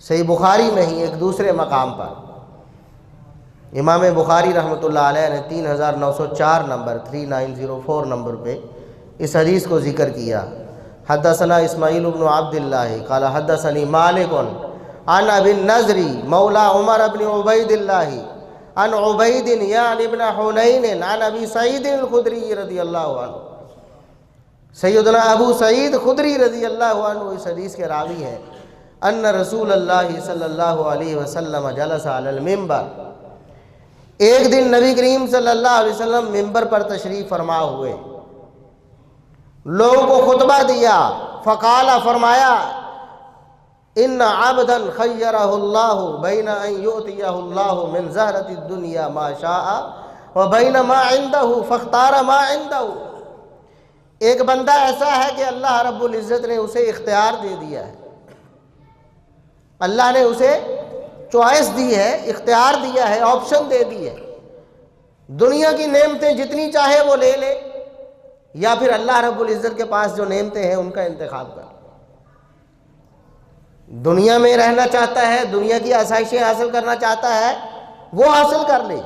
صحیح بخاری میں ہی ایک دوسرے مقام پر امام بخاری رحمۃ اللہ علیہ نے 3904 نمبر 3904 نمبر پہ اس حدیث کو ذکر کیا. حدثنا اسماعیل بن عبد اللہ قال حدثنی مالک عن ابی النضر مولا عمر بن عبید اللہ عن عبید یعنی ابن حنین عن ابی سعید الخدری رضی اللہ عنہ. سیدنا ابو سعید خدری رضی اللہ عنہ اس حدیث کے راوی ہیں. ان رسول اللہ صلی اللہ علیہ وسلم جلس علی المنبر، ایک دن نبی کریم صلی اللہ علیہ وسلم ممبر پر تشریف فرما ہوئے، لوگوں کو خطبہ دیا. فقال فرمایا ان عبدا خیرہ اللہ بین ان یؤتیہ اللہ من زہرۃ الدنیا ما شاء وبین ما عندہ فاختار ما عندہ. ایک بندہ ایسا ہے کہ اللہ رب العزت نے اسے اختیار دے دیا ہے، اللہ نے اسے چوائس دی ہے، اختیار دیا ہے، آپشن دے دی ہے. دنیا کی نعمتیں جتنی چاہے وہ لے لے، یا پھر اللہ رب العزت کے پاس جو نعمتیں ہیں ان کا انتخاب کر. دنیا میں رہنا چاہتا ہے، دنیا کی آسائشیں حاصل کرنا چاہتا ہے، وہ حاصل کر لے.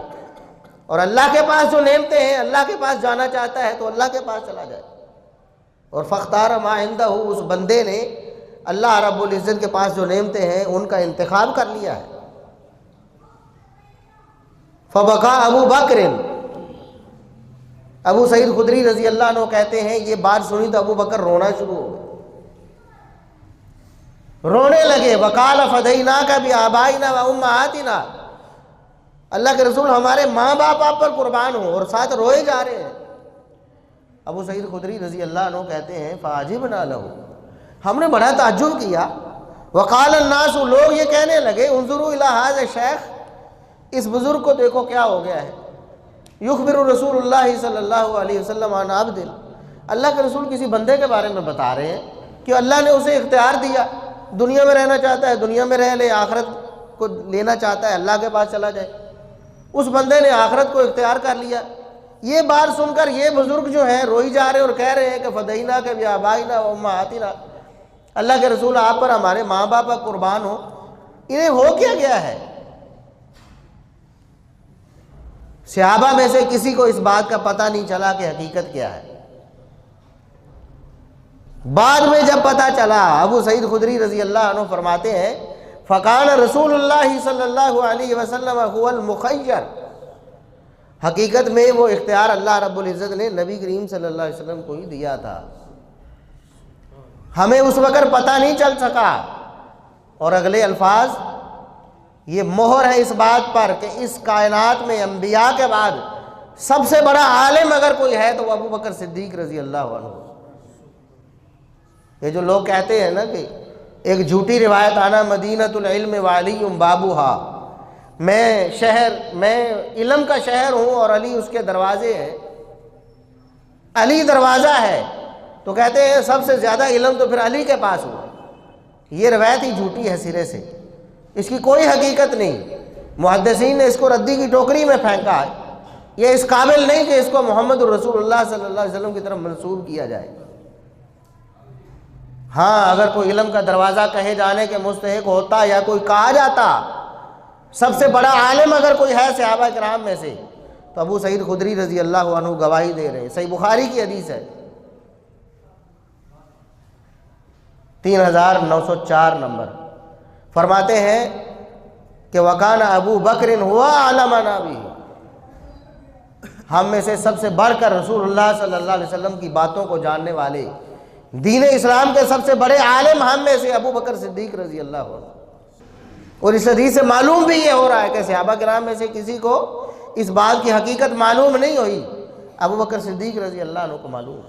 اور اللہ کے پاس جو نعمتیں ہیں، اللہ کے پاس جانا چاہتا ہے تو اللہ کے پاس چلا جائے. اور فختار ما عندہ، اس بندے نے اللہ رب العزت کے پاس جو نعمتیں ہیں ان کا انتخاب کر لیا ہے. فبکا ابو بکر، ابو سعید خدری رضی اللہ عنہ کہتے ہیں یہ بات سنی تو ابو بکر رونا شروع ہو گئے، رونے لگے. وقال فدیناک بآبائنا وامہاتنا، اللہ کے رسول ہمارے ماں باپ آپ پر قربان ہوں، اور ساتھ روئے جا رہے ہیں. ابو سعید خدری رضی اللہ عنہ کہتے ہیں فعجبنا لہ، ہم نے بڑا تعجب کیا. وقال الناس، لوگ یہ کہنے لگے انظروا الی ھذا الشیخ، اس بزرگ کو دیکھو کیا ہو گیا ہے. یخبر رسول اللہ صلی اللہ علیہ وسلم عن عبد، اللہ کے رسول کسی بندے کے بارے میں بتا رہے ہیں کہ اللہ نے اسے اختیار دیا، دنیا میں رہنا چاہتا ہے دنیا میں رہ لے، آخرت کو لینا چاہتا ہے اللہ کے پاس چلا جائے. اس بندے نے آخرت کو اختیار کر لیا. یہ بات سن کر یہ بزرگ جو ہیں روئی جا رہے ہیں اور کہہ رہے ہیں کہ فدیناک بآبائنا وامہاتنا، اللہ کے رسول آپ پر ہمارے ماں باپ کا قربان ہو. انہیں ہو کیا گیا ہے؟ صحابہ میں سے کسی کو اس بات کا پتہ نہیں چلا کہ حقیقت کیا ہے. بعد میں جب پتہ چلا، ابو سعید خدری رضی اللہ عنہ فرماتے ہیں فکان رسول اللہ صلی اللہ علیہ وسلم هو المخیر، حقیقت میں وہ اختیار اللہ رب العزت نے نبی کریم صلی اللہ علیہ وسلم کو ہی دیا تھا. ہمیں اس وقت پتہ نہیں چل سکا. اور اگلے الفاظ یہ مہر ہے اس بات پر کہ اس کائنات میں انبیاء کے بعد سب سے بڑا عالم اگر کوئی ہے تو وہ ابو بکر صدیق رضی اللہ عنہ. یہ جو لوگ کہتے ہیں نا کہ ایک جھوٹی روایت آنا مدینۃ العلم وعلی بابوہا، میں علم کا شہر ہوں اور علی اس کے دروازے ہیں، علی دروازہ ہے، تو کہتے ہیں سب سے زیادہ علم تو پھر علی کے پاس ہوا. یہ روایت ہی جھوٹی ہے سرے سے، اس کی کوئی حقیقت نہیں. محدثین نے اس کو ردی کی ٹوکری میں پھینکا. یہ اس قابل نہیں کہ اس کو محمد الرسول اللہ صلی اللہ علیہ وسلم کی طرف منسوب کیا جائے. ہاں اگر کوئی علم کا دروازہ کہے جانے کے مستحق ہوتا یا کوئی کہا جاتا سب سے بڑا عالم اگر کوئی ہے صحابہ کرام میں سے تو ابو سعید خدری رضی اللہ عنہ گواہی دے رہے ہیں. صحیح بخاری کی حدیث ہے 3904 نمبر. فرماتے ہیں کہ وکان ابو بکر ہوا علمنا بھی، ہم میں سے سب سے بڑھ کر رسول اللہ صلی اللہ علیہ وسلم کی باتوں کو جاننے والے، دین اسلام کے سب سے بڑے عالم ہم میں سے ابو بکر صدیق رضی اللہ عنہ. اور اس حدیث سے معلوم بھی یہ ہو رہا ہے کہ صحابہ کرام میں سے کسی کو اس بات کی حقیقت معلوم نہیں ہوئی، ابو بکر صدیق رضی اللہ عنہ کو معلوم.